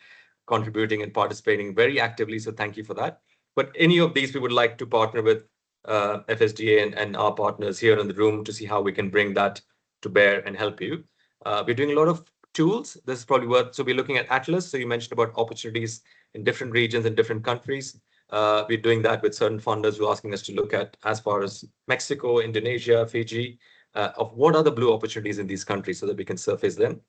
Speaker 3: contributing and participating very actively, so thank you for that. But any of these, we would like to partner with FSDA and our partners here in the room to see how we can bring that to bear and help you. We're doing a lot of tools. This is probably worth, so we're looking at Atlas. So you mentioned about opportunities in different regions and different countries. We're doing that with certain funders who are asking us to look at as far as Mexico, Indonesia, Fiji, of what are the blue opportunities in these countries so that we can surface them.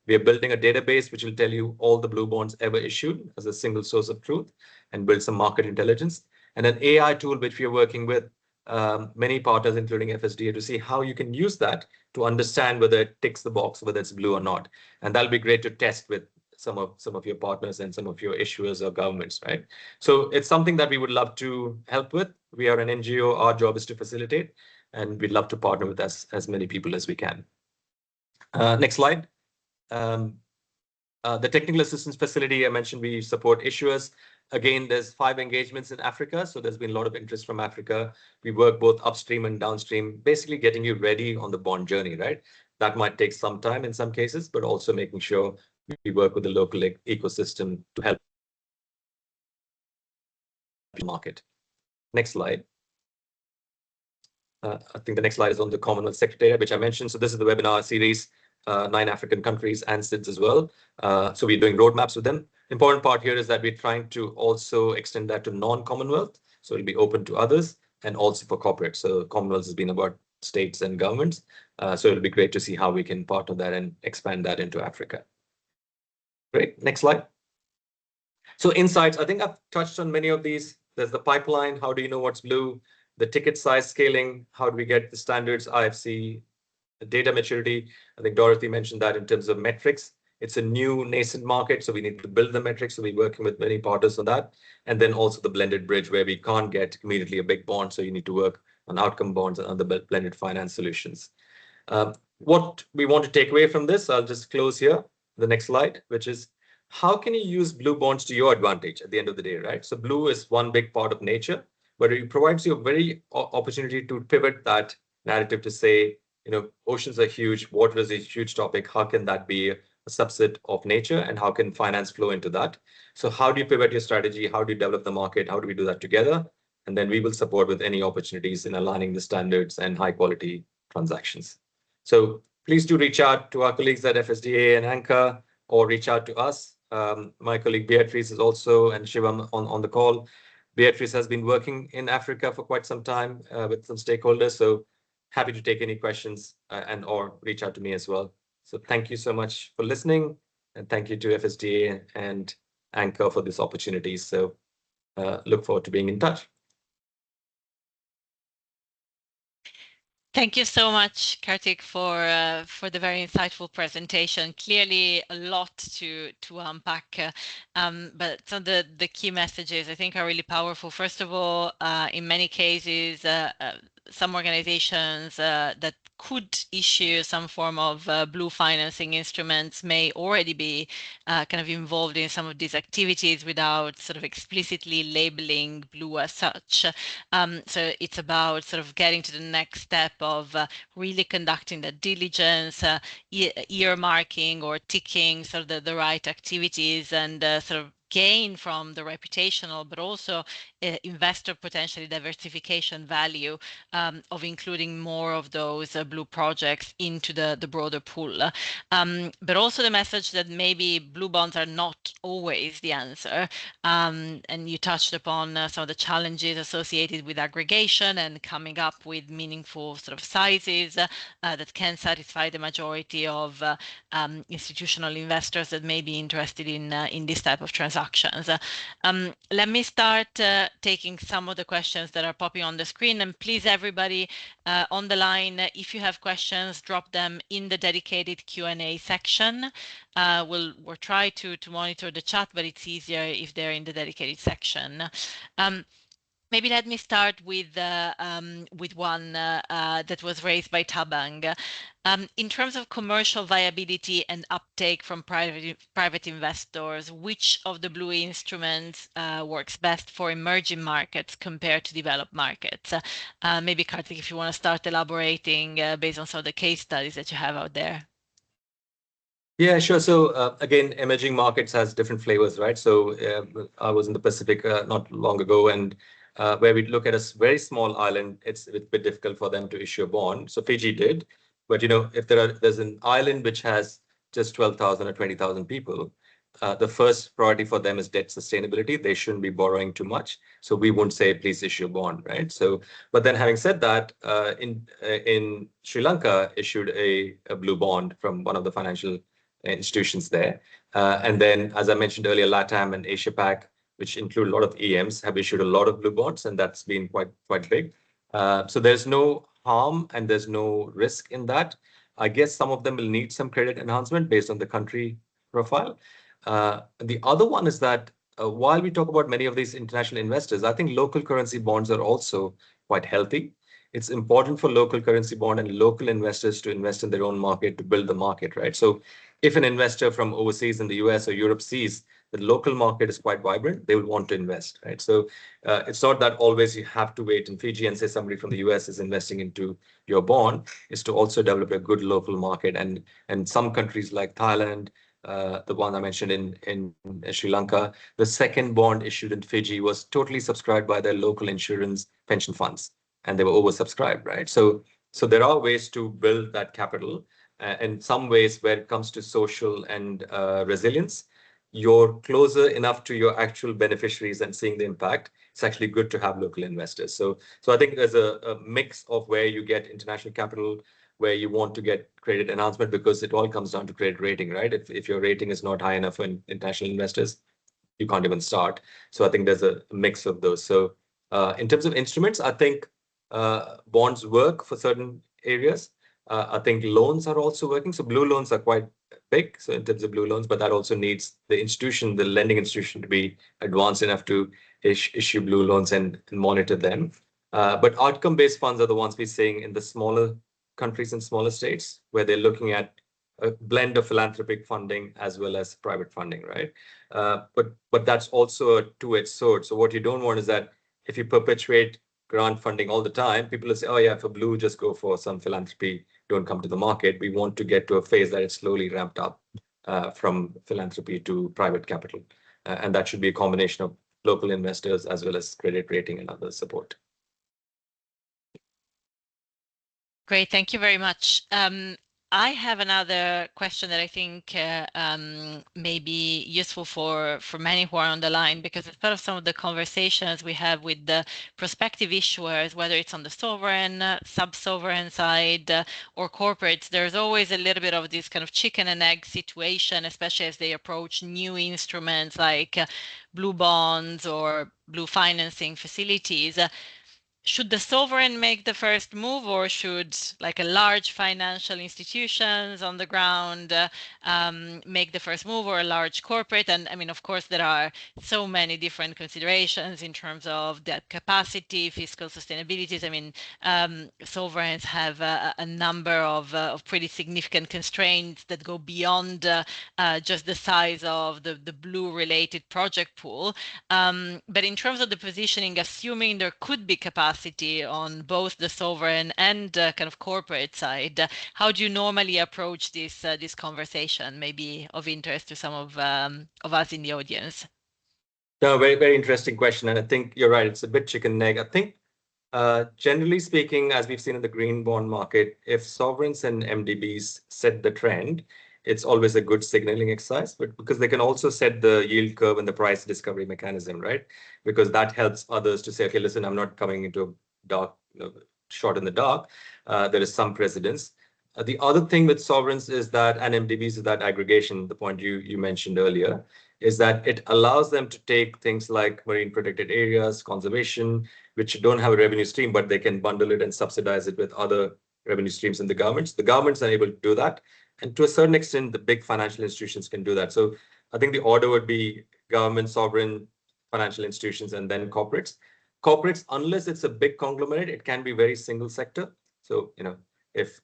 Speaker 3: We are building a database which will tell you all the blue bonds ever issued as a single source of truth, and build some market intelligence. And an AI tool which we are working with many partners, including FSDA, to see how you can use that to understand whether it ticks the box, whether it's blue or not. And that'll be great to test with some of your partners and some of your issuers or governments, right? So it's something that we would love to help with. We are an NGO. Our job is to facilitate, and we'd love to partner with as many people as we can. Next slide. The technical assistance facility, I mentioned we support issuers. Again, there's 5 engagements in Africa, so there's been a lot of interest from Africa. We work both upstream and downstream, basically getting you ready on the bond journey, right? That might take some time in some cases, but also making sure we work with the local ecosystem to help the market. Next slide. I think the next slide is on the Commonwealth Secretariat, which I mentioned. So this is the webinar series, 9 African countries and SIDS as well. So we're doing roadmaps with them. important part here is that we're trying to also extend that to non-Commonwealth. So it'll be open to others and also for corporate. So Commonwealth has been about states and governments. So it'll be great to see how we can partner that and expand that into Africa. Great. Next slide. So insights, I think I've touched on many of these. There's the pipeline. How do you know what's blue? The ticket size scaling. How do we get the standards, IFC, the data maturity? I think Dorothy mentioned that in terms of metrics. It's a new nascent market, so we need to build the metrics. So we're working with many partners on that. And then also the blended bridge where we can't get immediately a big bond. So you need to work on outcome bonds and other blended finance solutions. What we want to take away from this, I'll just close here, the next slide, which is how can you use blue bonds to your advantage at the end of the day, right? So blue is one big part of nature, but it provides you a very opportunity to pivot that narrative to say, oceans are huge, water is a huge topic. How can that be a subset of nature and how can finance flow into that? So how do you pivot your strategy? How do you develop the market? How do we do that together? And then we will support with any opportunities in aligning the standards and high quality transactions. So please do reach out to our colleagues at FSDA and ANCA or reach out to us. My colleague Beatrice is also, and Shivam on the call. Beatrice has been working in Africa for quite some time with some stakeholders. So happy to take any questions and or reach out to me as well. So thank you so much for listening. And thank you to FSDA and ANCA for this opportunity. So look forward to being in touch.
Speaker 2: Thank you so much, Kartik, for the very insightful presentation. Clearly, a lot to unpack, but some of the key messages I think are really powerful. First of all, in many cases, some organizations that could issue some form of blue financing instruments may already be kind of involved in some of these activities without sort of explicitly labeling blue as such. So it's about sort of getting to the next step of really conducting the diligence, earmarking or ticking sort of the right activities and sort of gain from the reputational, but also investor potentially diversification value of including more of those blue projects into the broader pool. But also the message that maybe blue bonds are not always the answer. And you touched upon some of the challenges associated with aggregation and coming up with meaningful sort of sizes that can satisfy the majority of institutional investors that may be interested in this type of transactions. Let me start taking some of the questions that are popping on the screen, and please everybody on the line, if you have questions, drop them in the dedicated Q&A section. We'll try to monitor the chat, but it's easier if they're in the dedicated section. Maybe let me start with one that was raised by Tabang. In terms of commercial viability and uptake from private investors, which of the blue instruments works best for emerging markets compared to developed markets? Maybe Kartik, if you want to start elaborating based on some of the case studies that you have out there.
Speaker 3: Yeah, sure. So again, emerging markets has different flavors, right? So I was in the Pacific not long ago, and where we look at a very small island, it's a bit difficult for them to issue a bond. So Fiji did, but if there's an island which has just 12,000 or 20,000 people, the first priority for them is debt sustainability. They shouldn't be borrowing too much. So we won't say, please issue a bond, right? So, but then having said that, in Sri Lanka issued a blue bond from one of the financial institutions there. And then, as I mentioned earlier, LATAM and Asia Pac, which include a lot of EMs, have issued a lot of blue bonds, and that's been quite big. So there's no harm and there's no risk in that. I guess some of them will need some credit enhancement based on the country profile. The other one is that while we talk about many of these international investors, I think local currency bonds are also quite healthy. It's important for local currency bond and local investors to invest in their own market to build the market, right? So if an investor from overseas in the US or Europe sees the local market is quite vibrant, they will want to invest, right? So it's not that always you have to wait in Fiji and say somebody from the US is investing into your bond, is to also develop a good local market. And some countries like Thailand, the one I mentioned in Sri Lanka, the second bond issued in Fiji was totally subscribed by their local insurance pension funds, and they were oversubscribed, right? So there are ways to build that capital. In some ways, where it comes to social and resilience, you're closer enough to your actual beneficiaries and seeing the impact, it's actually good to have local investors. So I think there's a mix of where you get international capital, where you want to get credit enhancement, because it all comes down to credit rating, right? If your rating is not high enough for international investors, you can't even start. So I think there's a mix of those. So in terms of instruments, I think bonds work for certain areas. I think loans are also working. So blue loans are quite big. So in terms of blue loans, but that also needs the institution, the lending institution, to be advanced enough to issue blue loans and monitor them. But outcome-based funds are the ones we're seeing in the smaller countries and smaller states, where they're looking at a blend of philanthropic funding as well as private funding, right? But that's also a two-edged sword. So what you don't want is that if you perpetuate grant funding all the time, people will say, oh yeah, for blue, just go for some philanthropy, don't come to the market. We want to get to a phase that it's slowly ramped up from philanthropy to private capital. And that should be a combination of local investors as well as credit rating and other support.
Speaker 2: Great, thank you very much. I have another question that I think may be useful for many who are on the line, because as part of some of the conversations we have with the prospective issuers, whether it's on the sovereign, sub-sovereign side, or corporates, there's always a little bit of this kind of chicken and egg situation, especially as they approach new instruments like blue bonds or blue financing facilities. Should the sovereign make the first move, or should like a large financial institutions on the ground make the first move, or a large corporate? And I mean, of course, there are so many different considerations in terms of debt capacity, fiscal sustainabilities. I mean, sovereigns have a number of pretty significant constraints that go beyond just the size of the blue related project pool. But in terms of the positioning, assuming there could be capacity on both the sovereign and kind of corporate side, how do you normally approach this conversation? Maybe of interest to some of us in the audience.
Speaker 3: No, very, very interesting question. And I think you're right. It's a bit chicken and egg. I think generally speaking, as we've seen in the green bond market, if sovereigns and MDBs set the trend, it's always a good signaling exercise, but because they can also set the yield curve and the price discovery mechanism, right? Because that helps others to say, okay, listen, I'm not coming into a dark, shot in the dark. There is some precedence. The other thing with sovereigns is that, and MDBs is that aggregation, the point you mentioned earlier, is that it allows them to take things like marine protected areas, conservation, which don't have a revenue stream, but they can bundle it and subsidize it with other revenue streams in the governments. The governments are able to do that. And to a certain extent, the big financial institutions can do that. So I think the order would be government, sovereign, financial institutions, and then corporates. Corporates, unless it's a big conglomerate, it can be very single sector. So, if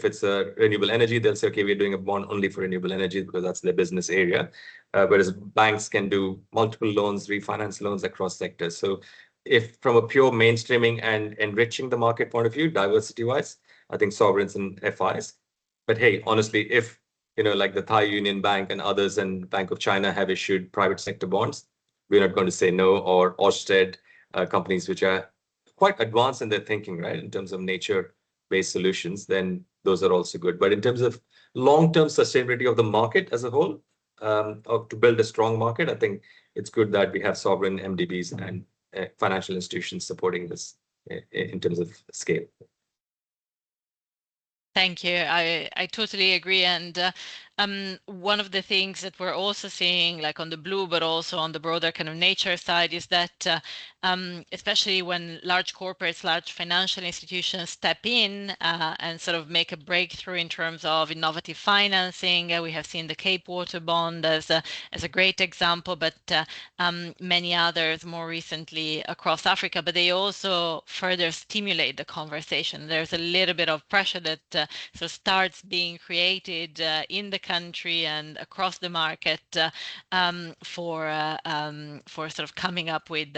Speaker 3: it's a renewable energy, they'll say, okay, we're doing a bond only for renewable energy because that's their business area. Whereas banks can do multiple loans, refinance loans across sectors. So if from a pure mainstreaming and enriching the market point of view, diversity-wise, I think sovereigns and FIs. But hey, honestly, if like the Thai Union Bank and others and Bank of China have issued private sector bonds, we're not going to say no. Or Orsted, companies which are quite advanced in their thinking, right, in terms of nature-based solutions, then those are also good. But in terms of long-term sustainability of the market as a whole, or to build a strong market, I think it's good that we have sovereign MDBs and financial institutions supporting this in terms of scale.
Speaker 2: Thank you. I totally agree. And one of the things that we're also seeing, like on the blue, but also on the broader kind of nature side, is that especially when large corporates, large financial institutions step in and sort of make a breakthrough in terms of innovative financing. We have seen the Cape Water Bond as a great example, but many others more recently across Africa. But they also further stimulate the conversation. There's a little bit of pressure that so starts being created in the country and across the market for sort of coming up with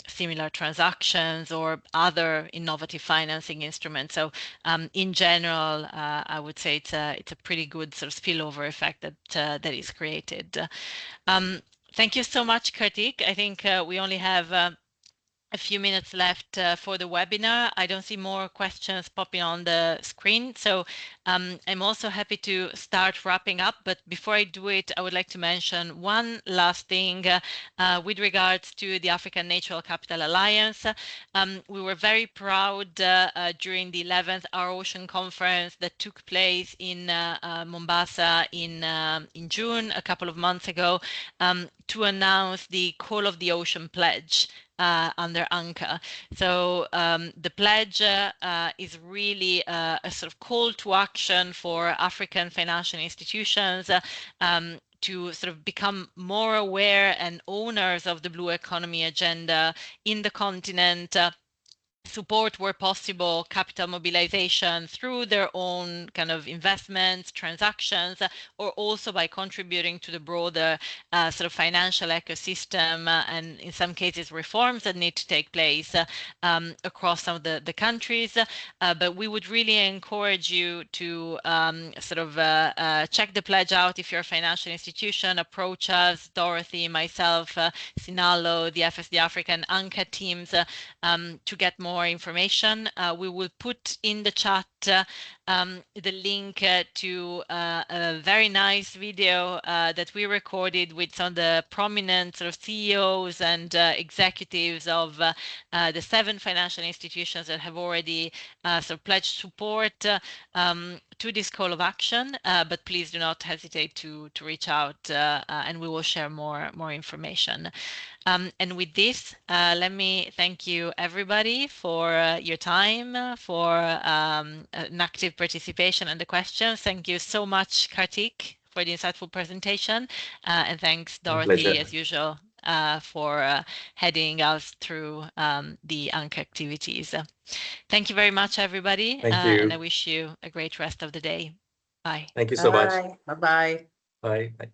Speaker 2: similar transactions or other innovative financing instruments. So in general, I would say it's a pretty good sort of spillover effect that is created. Thank you so much, Kartik. I think we only have a few minutes left for the webinar. I don't see more questions popping on the screen. So I'm also happy to start wrapping up, but before I do it, I would like to mention one last thing with regards to the African Natural Capital Alliance. We were very proud during the 11th Our Ocean Conference that took place in Mombasa in June, a couple of months ago, to announce the Call of the Ocean Pledge under ANCA. So the pledge is really a sort of call to action for African financial institutions to sort of become more aware and owners of the blue economy agenda in the continent. Support where possible capital mobilization through their own kind of investments, transactions, or also by contributing to the broader sort of financial ecosystem and in some cases reforms that need to take place across some of the countries. But we would really encourage you to sort of check the pledge out if you're a financial institution, approach us, Dorothy, myself, Sinalo, the FSD African ANCA teams to get more information. We will put in the chat the link to a very nice video that we recorded with some of the prominent sort of CEOs and executives of the 7 financial institutions that have already sort of pledged support to this call of action. But please do not hesitate to reach out and we will share more information. And with this, let me thank you everybody for your time, for an active participation and the questions. Thank you so much, Kartik, for the insightful presentation. And thanks, Dorothy, as usual, for heading us through the ANCA activities. Thank you very much, everybody.
Speaker 3: Thank you.
Speaker 2: And I wish you a great rest of the day. Bye.
Speaker 3: Thank you so much.
Speaker 1: Bye. Bye-bye.
Speaker 3: Bye. Bye.